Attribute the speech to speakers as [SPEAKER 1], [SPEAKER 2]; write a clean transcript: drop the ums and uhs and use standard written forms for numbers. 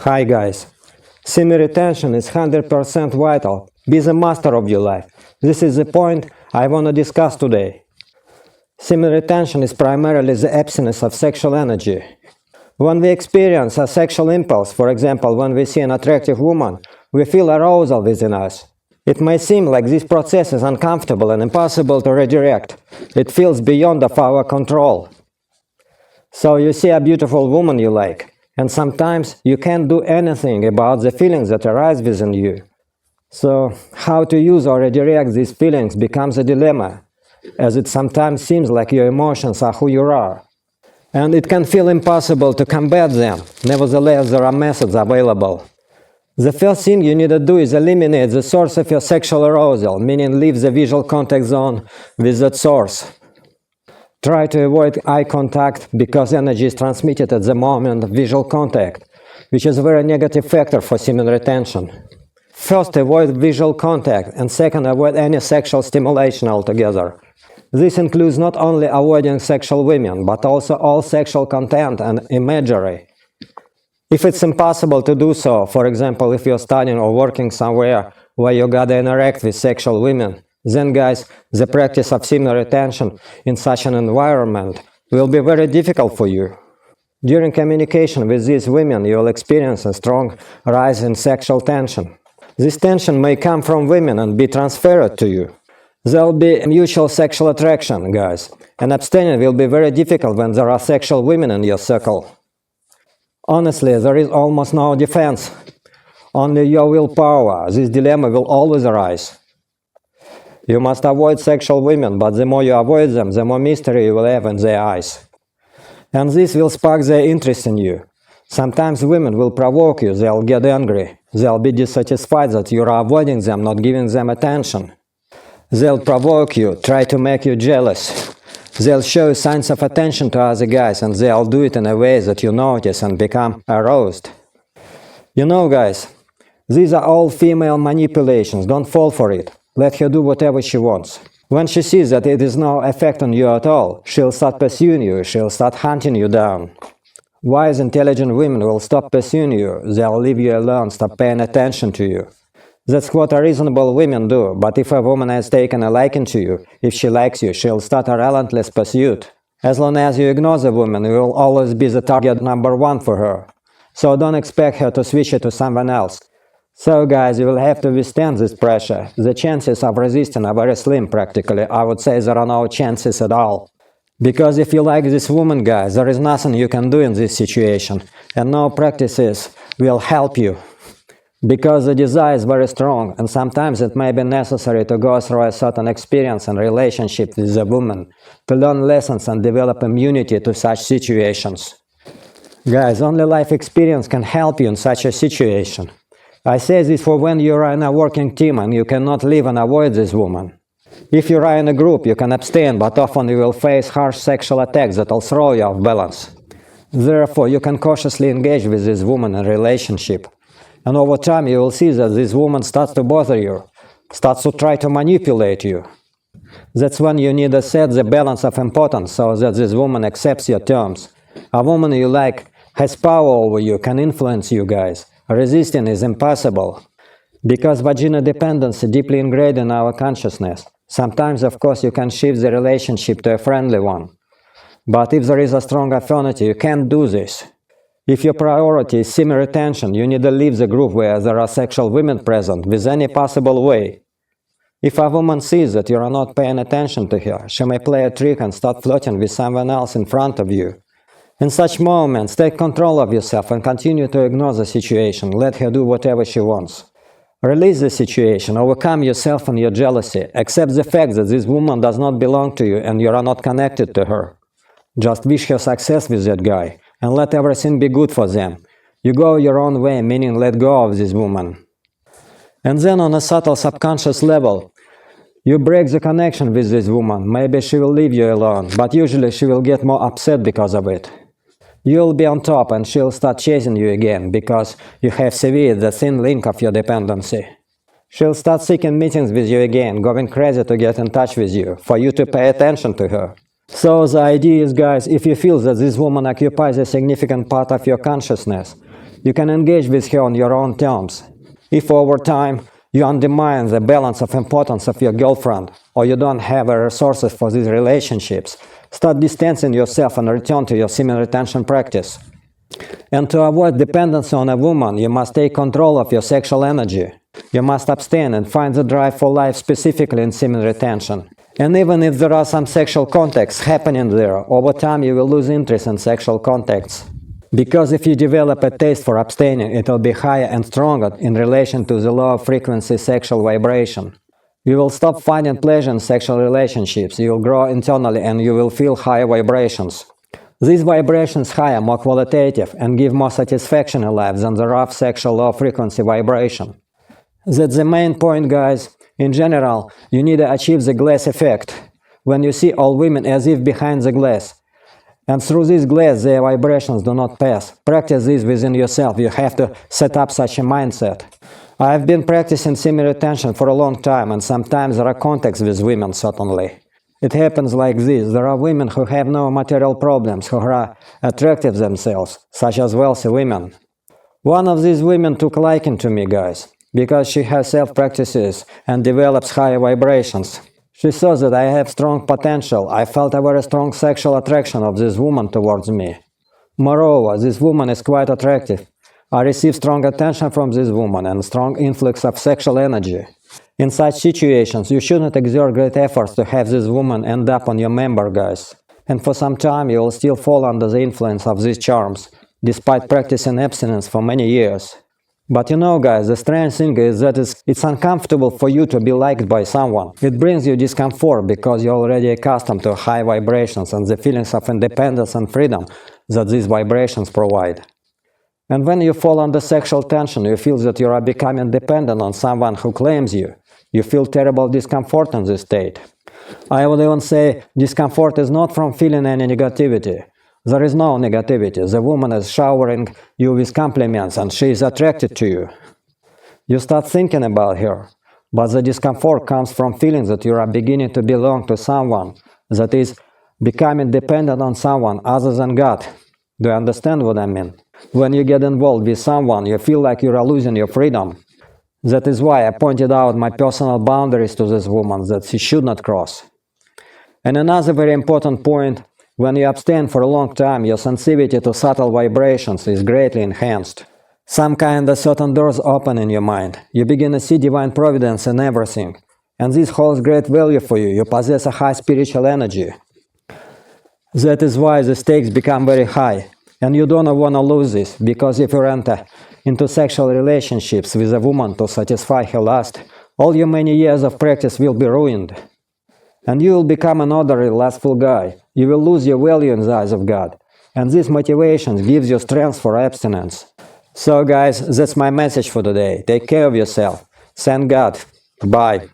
[SPEAKER 1] Hi guys. Semen retention is 100% vital. Be the master of your life. This is the point I want to discuss today. Semen retention is primarily the absence of sexual energy. When we experience a sexual impulse, for example, when we see an attractive woman, we feel arousal within us. It may seem like this process is uncomfortable and impossible to redirect. It feels beyond of our control. So you see a beautiful woman you like, and sometimes you can't do anything about the feelings that arise within you. So how to use or redirect these feelings becomes a dilemma, as it sometimes seems like your emotions are who you are. And it can feel impossible to combat them. Nevertheless, there are methods available. The first thing you need to do is eliminate the source of your sexual arousal, meaning leave the visual contact zone with that source. Try to avoid eye contact because energy is transmitted at the moment of visual contact, which is a very negative factor for semen retention. First, avoid visual contact, and second, avoid any sexual stimulation altogether. This includes not only avoiding sexual women, but also all sexual content and imagery. If it's impossible to do so, for example, if you're studying or working somewhere where you gotta interact with sexual women, then guys, the practice of semen retention in such an environment will be very difficult for you. During communication with these women, you'll experience a strong rise in sexual tension. This tension may come from women and be transferred to you. There'll be mutual sexual attraction, guys, and abstaining will be very difficult when there are sexual women in your circle. Honestly, there is almost no defense. Only your willpower. This dilemma will always arise. You must avoid sexual women, but the more you avoid them, the more mystery you will have in their eyes. And this will spark their interest in you. Sometimes women will provoke you, they'll get angry, they'll be dissatisfied that you are avoiding them, not giving them attention. They'll provoke you, try to make you jealous. They'll show signs of attention to other guys, and they'll do it in a way that you notice and become aroused. You know, guys, these are all female manipulations, don't fall for it. Let her do whatever she wants. When she sees that it is no effect on you at all, she'll start pursuing you, she'll start hunting you down. Wise, intelligent women will stop pursuing you, they'll leave you alone, stop paying attention to you. That's what a reasonable women do, but if a woman has taken a liking to you, if she likes you, she'll start a relentless pursuit. As long as you ignore the woman, you will always be the target number one for her. So don't expect her to switch it to someone else. So guys, you will have to withstand this pressure. The chances of resisting are very slim practically. I would say there are no chances at all. Because if you like this woman, guys, there is nothing you can do in this situation. And no practices will help you. Because the desire is very strong, and sometimes it may be necessary to go through a certain experience and relationship with the woman, to learn lessons and develop immunity to such situations. Guys, only life experience can help you in such a situation. I say this for when you are in a working team and you cannot live and avoid this woman. If you are in a group, you can abstain, but often you will face harsh sexual attacks that will throw you off balance. Therefore, you can cautiously engage with this woman in a relationship. And over time, you will see that this woman starts to bother you, starts to try to manipulate you. That's when you need to set the balance of importance so that this woman accepts your terms. A woman you like has power over you, can influence you guys. Resisting is impossible, because vagina dependency is deeply ingrained in our consciousness. Sometimes, of course, you can shift the relationship to a friendly one. But if there is a strong affinity, you can't do this. If your priority is semen retention, you need to leave the group where there are sexual women present with any possible way. If a woman sees that you are not paying attention to her, she may play a trick and start flirting with someone else in front of you. In such moments, take control of yourself and continue to ignore the situation. Let her do whatever she wants. Release the situation, overcome yourself and your jealousy. Accept the fact that this woman does not belong to you and you are not connected to her. Just wish her success with that guy and let everything be good for them. You go your own way, meaning let go of this woman. And then on a subtle subconscious level, you break the connection with this woman. Maybe she will leave you alone, but usually she will get more upset because of it. You'll be on top and she'll start chasing you again because you have severed the thin link of your dependency. She'll start seeking meetings with you again, going crazy to get in touch with you, for you to pay attention to her. So the idea is, guys, if you feel that this woman occupies a significant part of your consciousness, You can engage with her on your own terms. If over time you undermine the balance of importance of your girlfriend, or you don't have the resources for these relationships, start distancing yourself and return to your semen retention practice. And to avoid dependency on a woman, you must take control of your sexual energy. You must abstain and find the drive for life specifically in semen retention. And even if there are some sexual contacts happening there, over time you will lose interest in sexual contacts. Because if you develop a taste for abstaining, it will be higher and stronger in relation to the lower frequency sexual vibration. You will stop finding pleasure in sexual relationships, you will grow internally and you will feel higher vibrations. These vibrations higher, more qualitative, and give more satisfaction in life than the rough sexual low frequency vibration. That's the main point, guys. In general, you need to achieve the glass effect, when you see all women as if behind the glass. And through this glass, their vibrations do not pass. Practice this within yourself. You have to set up such a mindset. I have been practicing semen retention for a long time, and sometimes there are contacts with women, certainly. It happens like this. There are women who have no material problems, who are attractive themselves, such as wealthy women. One of these women took liking to me, guys, because she herself practices and develops higher vibrations. She saw that I have strong potential. I felt a very strong sexual attraction of this woman towards me. Moreover, this woman is quite attractive. I receive strong attention from this woman and strong influx of sexual energy. In such situations, you shouldn't exert great efforts to have this woman end up on your member, guys. And for some time you will still fall under the influence of these charms, despite practicing abstinence for many years. But you know, guys, the strange thing is that it's uncomfortable for you to be liked by someone. It brings you discomfort because you're already accustomed to high vibrations and the feelings of independence and freedom that these vibrations provide. And when you fall under sexual tension, you feel that you are becoming dependent on someone who claims you. You feel terrible discomfort in this state. I would even say discomfort is not from feeling any negativity. There is no negativity. The woman is showering you with compliments and she is attracted to you. You start thinking about her, but the discomfort comes from feeling that you are beginning to belong to someone, that is, becoming dependent on someone other than God. Do you understand what I mean? When you get involved with someone, you feel like you are losing your freedom. That is why I pointed out my personal boundaries to this woman that she should not cross. And another very important point, when you abstain for a long time, your sensitivity to subtle vibrations is greatly enhanced. Some kind of certain doors open in your mind. You begin to see divine providence in everything. And this holds great value for you. You possess a high spiritual energy. That is why the stakes become very high. And you don't want to lose this, because if you enter into sexual relationships with a woman to satisfy her lust, all your many years of practice will be ruined. And you will become an ordinary, lustful guy. You will lose your value in the eyes of God. And this motivation gives you strength for abstinence. So guys, that's my message for today. Take care of yourself. Thank God. Bye.